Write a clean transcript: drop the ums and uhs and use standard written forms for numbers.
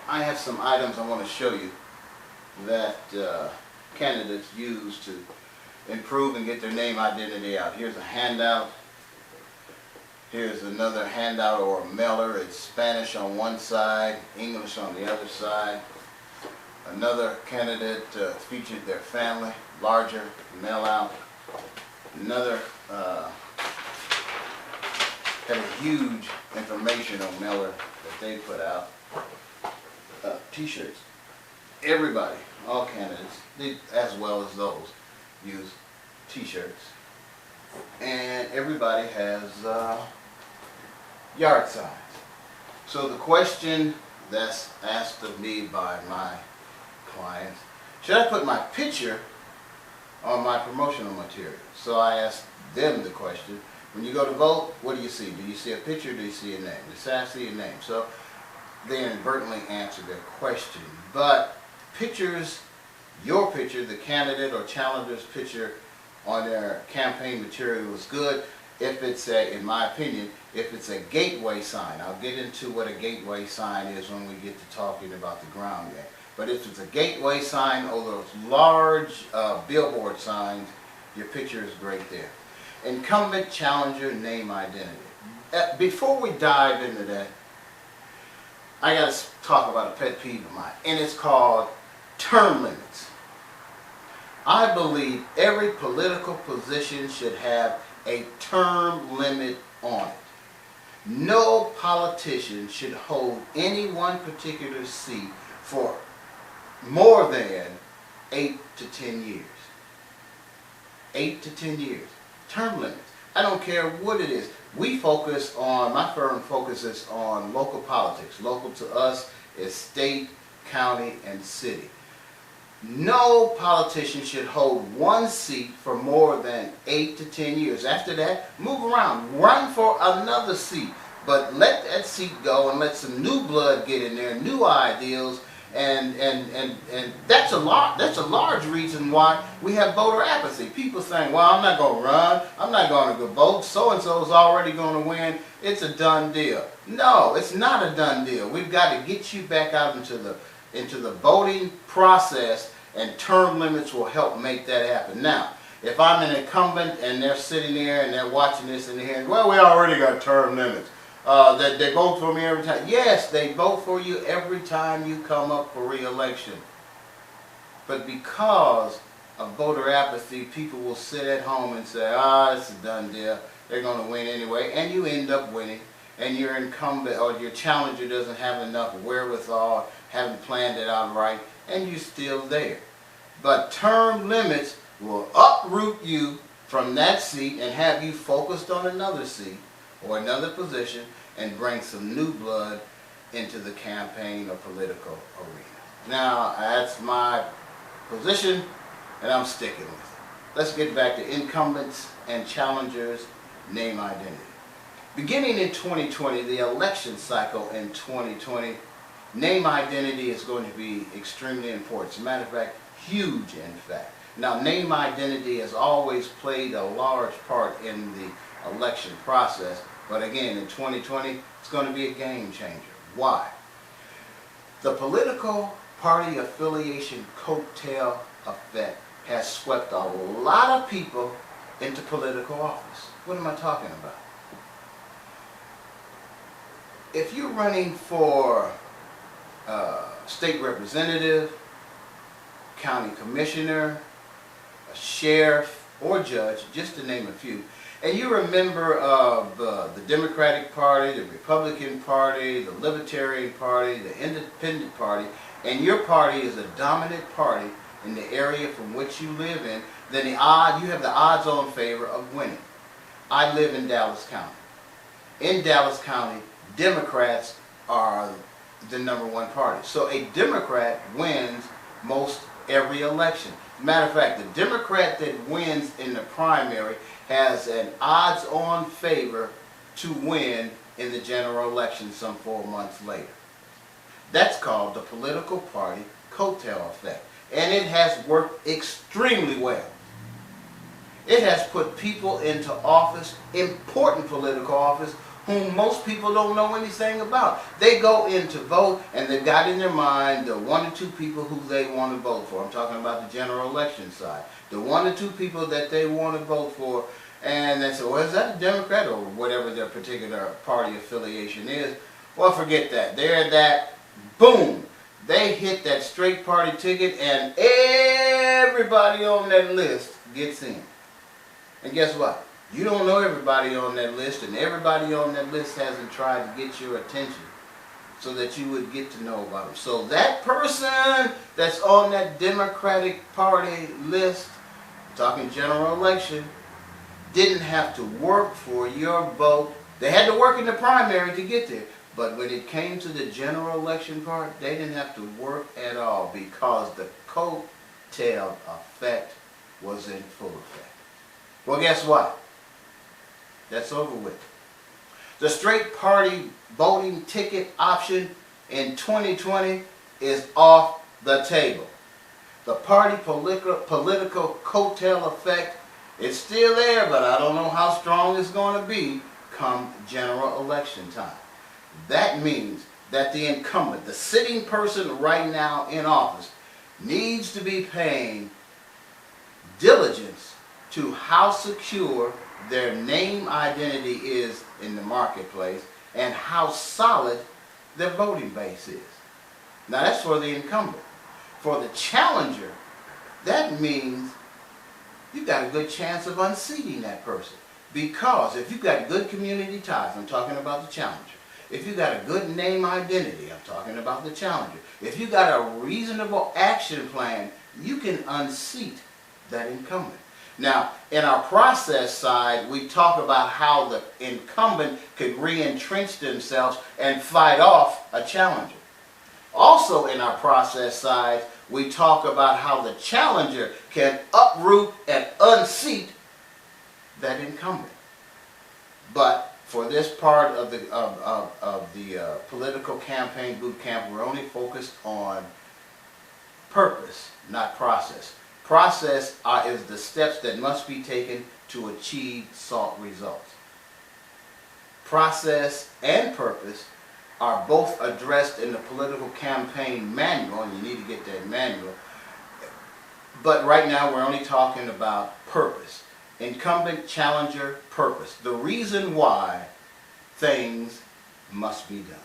I have some items I want to show you that candidates use to improve and get their name identity out. Here's a handout. Here's another handout or a mailer. It's Spanish on one side, English on the other side. Another candidate featured their family, larger mail out. Another had a huge informational mailer that they put out. T-shirts. Everybody, all candidates, as well as those, use T-shirts. And everybody has yard signs. So the question that's asked of me by my clients, should I put my picture on my promotional material? So I asked them the question, when you go to vote, what do you see? Do you see a picture, do you see a name? They say, I see a name. So they inadvertently answered their question. But pictures, your picture, the candidate or challenger's picture on their campaign material is good if it's a, in my opinion, if it's a gateway sign. I'll get into what a gateway sign is when we get to talking about the ground game. But if it's a gateway sign or those large billboard signs, your picture is great there. Incumbent, challenger, name identity. Before we dive into that, I got to talk about a pet peeve of mine, and it's called term limits. I believe every political position should have a term limit on it. No politician should hold any one particular seat for more than 8 to 10 years. 8 to 10 years. Term limits. I don't care what it is. We focus on, my firm focuses on local politics. Local to us is state, county, and city. No politician should hold one seat for more than 8 to 10 years. After that, move around. Run for another seat. But let that seat go and let some new blood get in there, new ideals, and that's a large reason why we have voter apathy. People saying, well, I'm not going to run, I'm not going to go vote, so-and-so is already going to win, it's a done deal. No, it's not a done deal. We've got to get you back out into the voting process, and term limits will help make that happen. Now, if I'm an incumbent and they're sitting there and they're watching this and they're hearing, well, we already got term limits. They vote for me every time. Yes, they vote for you every time you come up for re-election. But because of voter apathy, people will sit at home and say, it's a done deal. They're going to win anyway. And you end up winning. And your incumbent or your challenger doesn't have enough wherewithal, haven't planned it out right, and you're still there. But term limits will uproot you from that seat and have you focused on another seat or another position and bring some new blood into the campaign or political arena. Now, that's my position, and I'm sticking with it. Let's get back to incumbents and challengers' name identity. Beginning in 2020, the election cycle in 2020, name identity is going to be extremely important. As a matter of fact, huge in fact. Now, name identity has always played a large part in the election process, but again, in 2020, it's going to be a game changer. Why? The political party affiliation coattail effect has swept a lot of people into political office. What am I talking about? If you're running for state representative, county commissioner, a sheriff, or judge, just to name a few, and you're a member of the Democratic Party, the Republican Party, the Libertarian Party, the Independent Party, and your party is a dominant party in the area from which you live in, then you have the odds-on favor of winning. I live in Dallas County. In Dallas County, Democrats are the #1 party. So a Democrat wins most every election. Matter of fact, the Democrat that wins in the primary has an odds-on favor to win in the general election some 4 months later. That's called the political party coattail effect. And it has worked extremely well. It has put people into office, important political office, whom most people don't know anything about. They go in to vote and they've got in their mind the 1 or 2 people who they want to vote for. I'm talking about the general election side. The 1 or 2 people that they want to vote for, and they say, well, is that a Democrat or whatever their particular party affiliation is? Well, forget that. They're that, boom, they hit that straight party ticket and everybody on that list gets in. And guess what? You don't know everybody on that list, and everybody on that list hasn't tried to get your attention so that you would get to know about them. So that person that's on that Democratic Party list, talking general election, didn't have to work for your vote. They had to work in the primary to get there. But when it came to the general election part, they didn't have to work at all because the coattail effect was in full effect. Well, guess what? That's over with. The straight party voting ticket option in 2020 is off the table. The party political coattail effect is still there, but I don't know how strong it's going to be come general election time. That means that the incumbent, the sitting person right now in office, needs to be paying diligence to how secure their name identity is in the marketplace and how solid their voting base is. Now that's for the incumbent. For the challenger, that means you've got a good chance of unseating that person. Because if you've got good community ties, I'm talking about the challenger. If you've got a good name identity, I'm talking about the challenger. If you've got a reasonable action plan, you can unseat that incumbent. Now, in our process side, we talk about how the incumbent could re-entrench themselves and fight off a challenger. Also in our process side, we talk about how the challenger can uproot and unseat that incumbent. But for this part of the political campaign boot camp, we're only focused on purpose, not process. Process is the steps that must be taken to achieve sought results. Process and purpose are both addressed in the political campaign manual, and you need to get that manual. But right now we're only talking about purpose. Incumbent, challenger, purpose. The reason why things must be done.